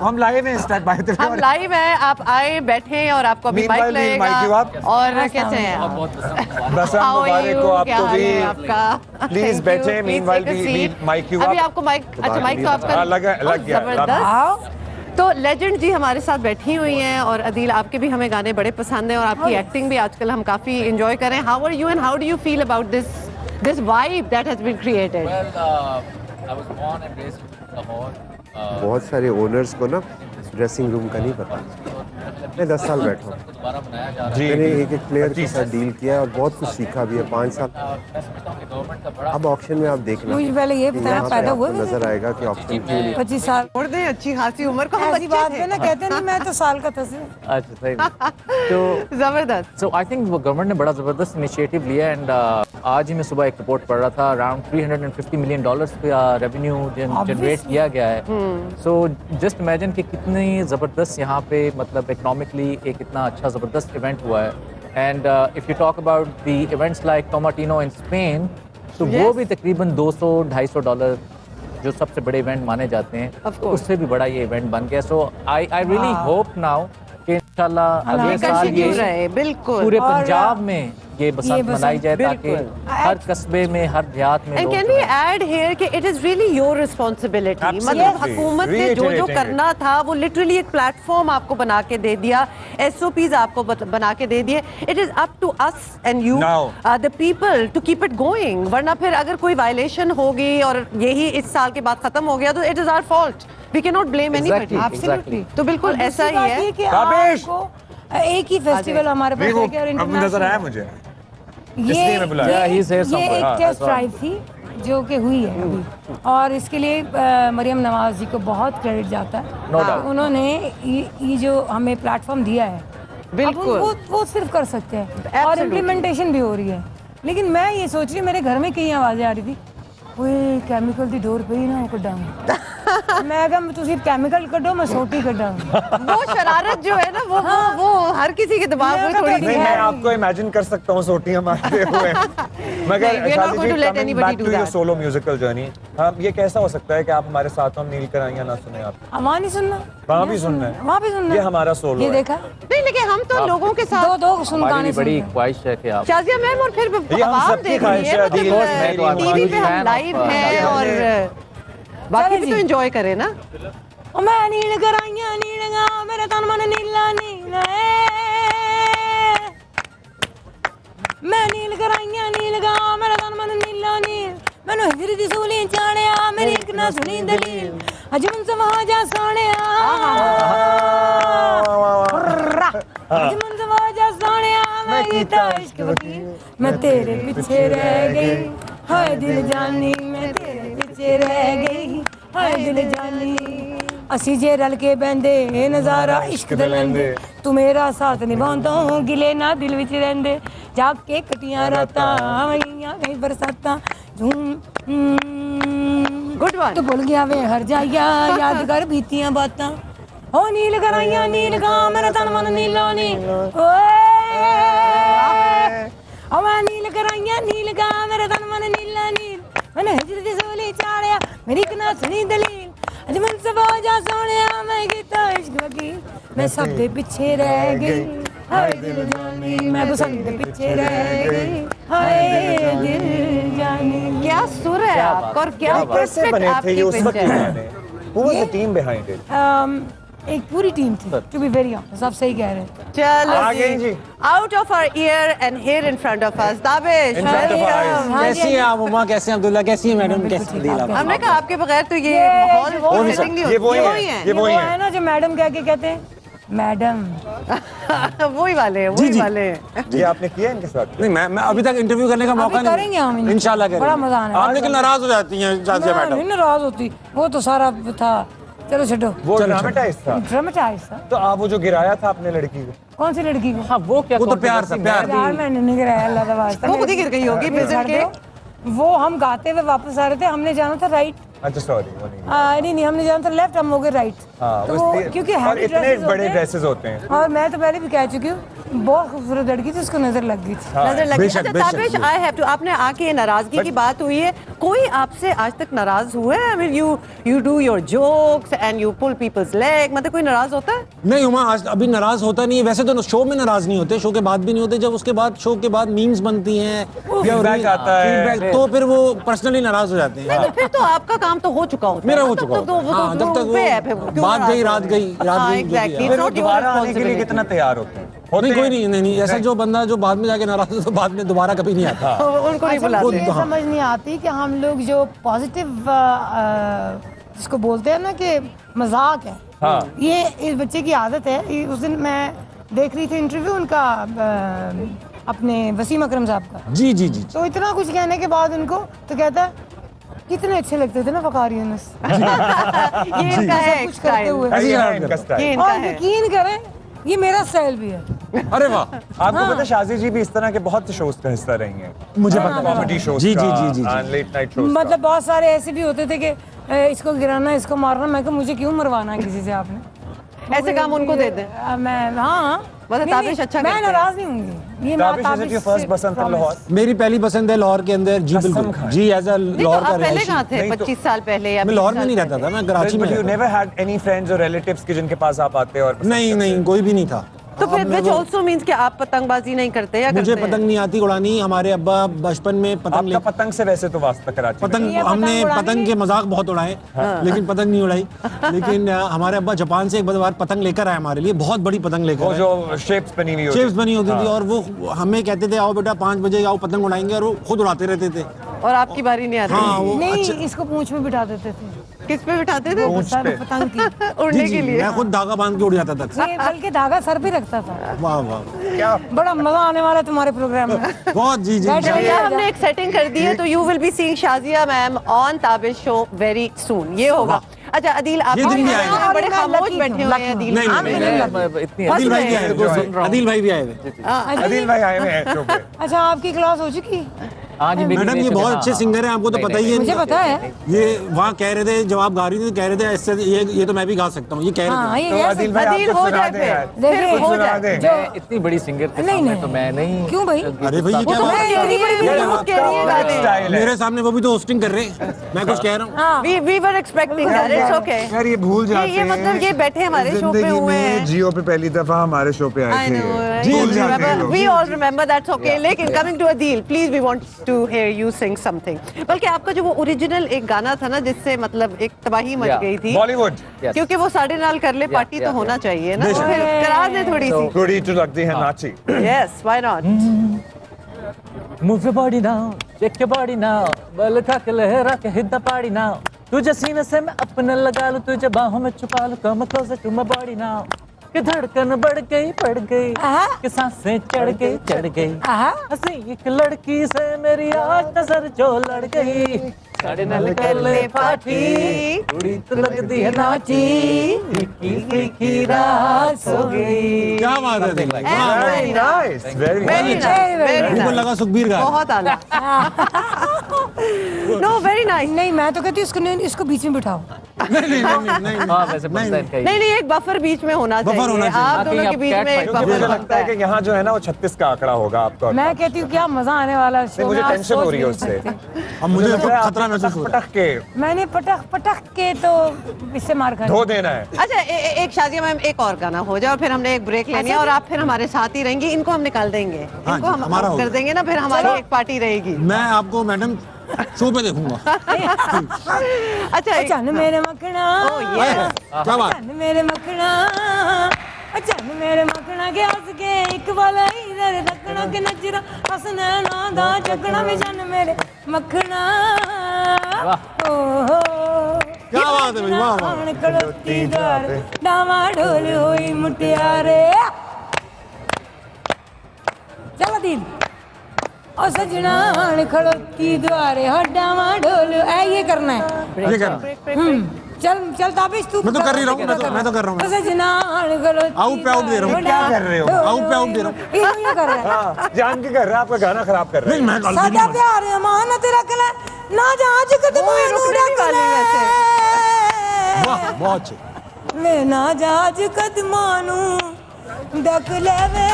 हम लाइव हैं इस टाइम बाय द वे। हम लाइव हैं, आप आए बैठे और आपको अभी माइक लगेगा। और कैसे हैं आप? बसंत मुबारक को आपको भी। आपका प्लीज बैठे। मीनवाइल भी माइक यू अभी आपको माइक, अच्छा माइक तो आपका लग गया। जबरदस्त। तो लेजेंड जी हमारे साथ बैठी हुई हैं और अदील आपके भी हमें गाने बड़े पसंद हैं और आपकी एक्टिंग भी आजकल हम काफी एंजॉय कर रहे हैं। How are you and how do you feel about this vibe that has been created? बहुत सारे ओनर्स को ना ड्रेसिंग रूम का नहीं पता। मैं 10 साल बैठा हूँ, मैंने एक प्लेयर के साथ डील किया और बहुत कुछ सीखा भी है। 5 साल अब ऑक्शन में आप देखना। मुझे पहले ये बताया पैदा हुआ नजर आएगा कि ऑक्शन क्यों नहीं। 25 साल छोड़ दें अच्छी खासी उम्र को, हम ऐसी बात है ना, कहते नहीं मैं तो साल का था। अच्छा सही। तो जबरदस्त। सो आई थिंक वो गवर्नमेंट ने बड़ा ज़बरदस्त इनिशिएटिव लिया एंड आज ही मैं सुबह एक रिपोर्ट पढ़ रहा था, अराउंड $350 मिलियन का रेवेन्यू जनरेट किया गया है। सो जस्ट इमेजिन कि कितनी ज़बरदस्त यहाँ पे मतलब इकोनॉमिकली एक इतना अच्छा ज़बरदस्त इवेंट हुआ है। And if you talk about the events like Tomatina in Spain, तो वो भी तकरीबन $200-250 जो सबसे बड़े इवेंट माने जाते हैं, तो उससे भी बड़ा ये इवेंट बन गया। सो आई रियली होप नाउ कि इंशाल्लाह अगले साल ये बिल्कुल पूरे पंजाब में ये बसंत मनाई जाए ताकि हर कस्बे में, हर देहात में। And can we add here कि it is really your responsibility? मतलब हुकूमत ने जो करना था वो लिटरली एक प्लेटफॉर्म आपको बना के दे दिया, SOPs आपको बना के दे दिए। It is up to us and you, the people, to keep it going. वरना फिर अगर कोई वायलेशन होगी और यही इस साल के बाद खत्म हो गया तो it is our fault. We cannot blame anybody. Absolutely. तो बिल्कुल ऐसा ही है। एक ही फेस्टिवल हमारे पास है और इंटरनेशनल नजर आया मुझे, ये एक टेस्ट ड्राइव थी जो कि हुई है अभी, और इसके लिए मरियम नवाज जी को बहुत क्रेडिट जाता है। उन्होंने ये जो हमें प्लेटफॉर्म दिया है, बिल्कुल वो सिर्फ कर सकते हैं और इम्प्लीमेंटेशन भी हो रही है। लेकिन मैं ये सोच रही हूँ, मेरे घर में कई आवाज़ें आ रही थी, ओए केमिकल दी डोर पे ही ना कड्डा। मैं कहा तुसी केमिकल कड्डो, मैं सोटी कड्डा। वो शरारत जो है ना वो हर किसी के दिमाग में थोड़ी सी नहीं, है। मैं आपको इमेजिन कर सकता हूँ सोटियां मारते हुए। मगर Shadi ji, coming back to your solo musical journey, ये कैसा हो सकता है कि आप हमारे साथ हम नील कराइयां ना सुने? आप वहाँ नहीं सुनना, वहाँ भी सुनना है, वहाँ भी सुनना। ये हमारा सोलो ये है। देखा नहीं, लेकिन हम तो लोगों के साथ दो सुनगाने बड़ी ख्वाहिश है कि आप शाजिया मैम और फिर हम आवाम सबकी देख रही ख्वाहिश है, है, अदील, मतलब टीवी पे हम लाइव हैं और बाकी भी तो एंजॉय करें ना। ओ मैं नील कराइयां नीलगा मेरा तन मन नीला नीला है, मैं नील कराइयां नीलगा मेरा तन मन नीला नील, मैनू हिजर दी सूली चाणिया मेरी एक ना सुनी दलील, अज मन समाजा सोनिया, अज मन समाजा सोनिया, मैं गीता इश्क वकील, मैं तेरे पीछे रह गई, हाय दिल जानी मैं तेरे पीछे रह गई, हाय दिल जानी। असी जे रल के बहंदे नजारा इश्क दा लैंदे, तू मेरा साथ निभांदा गिले ना दिल विच रहिंदे, जाके कटियां रातां आईयां कई बरसातां, गुड वन। तू भुल गया वे हर जाइया याद कर बीतियां बातां, ओ नील कराइयां नील गा मेरा तन मन नीला नील, ओए ओ मैं नील कराइयां नील गा मेरा तन मन नीला नील, मैंने हिजर दी सूली चाड़िया मेरी एक ना सुनी दलील, अज मन समाजा सोनिया मैं गीता इश्क वकील, मैं सब दे पीछे रह गई, हाय दिल जानी मैं बसंत दे पीछे रह गई, हाय दिल जानी। क्या सुर है आपका और क्या कैसे बने थे ये उस वक्त के गाने? Who was the team behind it? एक पूरी टीम थी, टू बी वेरी ऑनेस्ट, आप सही कह रहे हैं। चलो आगे जी, out of our year and here in front of us, Dabish. In front of our eyes. कैसी हैं आप उमा, कैसे हैं अब्दुल्ला, कैसी हैं मैडम, कैसी दिल आप? हमने कहा आपके बगैर तो ये माहौल वो सेटिंग नहीं ये होती। वही है, ये वो वही है है। ना जो मैडम कह के कहते हैं, मैडम वही वाले हैं, वही वाले हैं। ये आपने किया इनके साथ? नहीं, मैं अभी तक इंटरव्यू करने का मौका अभी करेंगे हम नहीं, इंशाल्लाह करेंगे। बड़ा मजा आने वाला। आप लेकिन नाराज हो जाती हैं जाजिया मैडम। नहीं नाराज होती, वो तो सारा था, चलो छो। वो ड्रामेटाइज था। ड्रामेटाइज था। तो आप वो जो गिराया था अपने लड़की को, कौन सी लड़की को? हाँ वो क्या, वो तो प्यार था, प्यार। यार मैंने नहीं गिराया, अल्लाह का वास्ता। वो खुद ही गिर गई होगी फिसल के। वो हम गाते हुए वापस आ रहे थे, हमने जाना था राइट अच्छा सॉरी वो नहीं नहीं हमने जाना था लेफ्ट, हम हो गए राइट। हाँ, तो बस वो ये- क्योंकि और हैवी इतने ड्रेसेस बड़े होते हैं। ड्रेसेस होते हैं। और मैं तो पहले भी कह चुकी हूँ, बहुत खूबसूरत लड़की थी, उसको नजर लग गई थी। नजर लगी। बेशक, अच्छा बेशक, ताबिश, आई हैव टू, आपने आके नाराजगी की बात हुई है, कोई आपसे आज तक नाराज हुआ है? I mean you do your jokes and you pull people's leg, मतलब कोई नाराज होता है? नहीं उमा, आज अभी नाराज होता नहीं है। वैसे तो शो में नाराज नहीं होते, शो के बाद भी नहीं होते। जब उसके बाद शो के बाद मीम्स बनती हैं या feedback आता है। feedback, तो फिर वो पर्सनली नाराज हो जाते हैं। तो फिर तो आपका काम तो हो चुका होता है। मेरा हो तब चुका तो होता है। हाँ, जब तक पे है, फिर वो क्यों बात नाराज गई, हो रात रहे गई, हैं? रात हाँ, गई, जो भी exactly. है। It's फिर वो not your दोबारा आने के लिए responsibility. कितना तैयार होते हैं? नहीं होते कोई हैं। नहीं ऐसा जो बंदा जो बाद में जाके नाराज हो तो बाद में दोबारा कभी नहीं आता। तो उनको नहीं अच्छा, बुलाते। मुझे ये समझ नहीं आती कि हम लोग जो पॉजिटिव जिसको बोलते हैं ना कि मजाक है, हाँ। ये इस बच्चे की आदत है। उस दिन मैं देख रही थी इंटरव्यू उनका अपने वसीम अकरम साहब का, जी जी जी तो इतना कुछ कहने के बाद उनको तो कहता है कितने अच्छे लगते थे ना वकार यूनुस, ये इनका है सब कुछ करते हुए। ऐसे ऐसे है ही इनका स्टाइल। ये इनका और है। यकीन करें ये मेरा स्टाइल भी है। अरे वाह, आपको पता है शाजी जी भी इस तरह के बहुत से शोज का हिस्सा रही हैं। मुझे पता है। कॉमेडी शोज जी, का जी, जी, जी, जी। and late night shows मतलब बहुत सारे ऐसे भी होते थे कि इसको गिराना, इसको मारना। मैं कहा मुझे क्यों मरवाना है किसी से आपने, ऐसे काम उनको दे दें। मैं हाँ मतलब नहीं, ताबिश नहीं, अच्छा मैं करते हैं। नाराज नहीं होंगी। ये Tabish is it your first से बसंत promise। लाहौर? मेरी पहली पसंद है लाहौर के अंदर। जी कसम बिल्कुल खाएं। जी, एज अ नहीं तो लाहौर का आप पहले रहायशी। कहाँ थे? नहीं तो- 25 साल पहले या मैं 20 लाहौर में साल नहीं रहता पहले? था, मैं कराची में But you रहता never had any friends or relatives के जिनके पास आप आते और था। नहीं नहीं कोई भी नहीं था। तो फिर which also means कि आप पतंगबाजी नहीं करते या मुझे करते हैं? पतंग नहीं आती उड़ानी। हमारे अब्बा बचपन में पतंग ले आपका पतंग से वैसे तो वास्ता कराची में। पतंग ये पतंग हमने उड़ानी पतंग के मजाक बहुत उड़ाए, लेकिन पतंग नहीं उड़ाई। लेकिन हमारे अब्बा जापान से एक बार पतंग लेकर आए हमारे लिए, बहुत बड़ी पतंग लेकर वो आए। जो शेप्स बनी हुई होती शेप्स बनी होती थी हाँ। और वो हमें कहते थे आओ बेटा 5 बजे आओ पतंग उड़ाएंगे, और वो खुद उड़ाते रहते थे। और आपकी बारी नहीं आती? हाँ वो नहीं, अच्छा। इसको पूंछ में बिठा देते थे किस पे बिठाते थे? पूंछ सर पे। पतंग की। जी, उड़ने जी, के लिए। मैं खुद धागा बांध के उड़ जाता था। ये बल्कि धागा सर पे रखता था। वाह वाह, क्या बड़ा मजा आने वाला है तुम्हारे प्रोग्राम में। बहुत जी जी बैठ जी। जाइए। चलिए हमने एक सेटिंग कर दी है, तो you will be seeing Shazia ma'am on Tabish show very soon. ये होगा। अच्छा अदील, आप ये दिन भी आएगा। यहाँ बड़े और मैं खामोश lucky बैठे हूँ, हुए हैं अदील। नहीं, नहीं, मैं इतनी अदिल भाई भी हंस आए रहे हैं। थे, अदिल भाई भी आए थे। अदिल भाई आए हुए हैं शो पे। अच्छा आपकी क्लास हो चुकी? हाँ जी, मैडम ये बहुत अच्छे सिंगर हैं, आपको तो पता ही है। मुझे पता है। ये वहाँ कह रहे थे, जब आप गा रही थी कह रहे थे इससे ये तो मैं भी गा सकता हूँ, ये कह हाँ रहे थे। ये तो yes, अदिल भाई अदील आपको हो सुना जाए दे फिर। यार। देखिए, फिर हो सुना जाए। दे। मैं इतनी बड़ी सिंगर के नहीं, सामने नहीं। तो मैं नहीं। क्यों भाई? अरे भाई ये वो क्या तो बात मैं है? कह रही है, वो कह रही है गा दे। स्टाइल है। मेरे सामने वो भी तो होस्टिंग कर रहे हैं, मैं कुछ कह रहा हूँ। हाँ We were expecting that. It's okay. यार ये भूल जाते ये मतलब ये बैठे हमारे शो पे जिंदगी हुए हैं। में जियो पे पहली दफा हमारे शो पे I आए थे know. ये। We भूल जाते हैं remember. लोग। We all remember. That's okay. लेकिन coming to Adil, please we want to hear you sing something. बल्कि आपका जो वो ओरिजिनल एक गाना था ना जिससे मतलब एक तबाही मच Yeah. गई थी, बॉलीवुड Yes. क्योंकि वो साढ़े नाल कर ले पार्टी तो yeah. होना चाहिए ना, तो बेशक। फिर करा दे थोड़ी सी। थोड़ी तो लगती है नाची। Yes, why not? Move your body now, shake your body now, बल खा के लहरा के hit the party now. तुझे सीने से मैं अपने लगा लूं, तुझे बाहों में छुपा लूं, come closer to my body now. कि धड़कन बढ़ गई आहा। कि सांसें चढ़ गई आहा। हंसी एक लड़की से मेरी आज नजर जो लड़ गई, साढ़े नल कर ले पाठी, उड़ी तो लगती है नाची, फीकी रात हो गई। क्या बात है दिल भाई, वाह। Very nice, very Very nice। nice, very मुझको nice. लगा सुखबीर गा। बहुत आला। No, very nice. नहीं मैं तो कहती हूँ इसको बीच में बिठाओ। नहीं हाँ वैसे बनता है इनका ही। नहीं नहीं, एक बफर बीच में होना बफर होना चाहिए। चाहिए। आप बाकी दोनों के आप बीच cat में एक fight क्योंकि मुझे बफर लगता बनता है है। कि यहाँ जो है ना वो 36 का आंकड़ा होगा आपका। मैं कहती हूँ क्या मजा आने वाला है नहीं, शो मुझे में, आज टेंशन सोच हो रही है नहीं उससे। सकते। अब मुझे लग तो रहा है खतरा आपको महसूस हो रहा पटक के मैंने पटक के तो इससे मार खा धो देना है। अच्छा एक शाजिया मैम एक और गाना हो जाए और फिर हमने एक ब्रेक लेनी है और आप फिर हमारे साथ ही रहेंगी। इनको हम निकाल देंगे, हाँ इनको जी, हम हमारा कर होगा। देंगे ना, फिर हमारी एक पार्टी रहेगी। मैं आपको मैडम शो पे देखूंगा। अच्छा चन मेरे मखना Oh, yes. क्या बात। चन मेरे मखना चन मेरे मखना के हंस के एक वाला इधर दखना के नजरा हंसना ना दा चकना में चन मेरे मखना ओ हो क्या बात है भाई, वाह वाह। खड़ोती द्वार डावा ढोल होई मुटियारे। चलो दिन ओ सजना खड़ोती द्वारे हो डावा ढोल, ये करना है। ये करना। चल ताबिश तू मैं तो कर ही रहा हूँ, मैं तो कर रहा हूँ। सजना आउट पे आउट दे रहा हूँ। क्या कर रहे हो? आउट पे आउट दे रहा हूँ। ये कर रहा है। हाँ, जान के कर रहा है, आपका गाना खराब कर रहा नहीं है। मैं गलती सादा नहीं। प्यार अमानत रख ले ना जहाज कद वो मैनू रुकने नहीं रख वाली ले। वैसे। बहुत अच्छे। मैं ना जहाज कदमां नूं ढक लेवे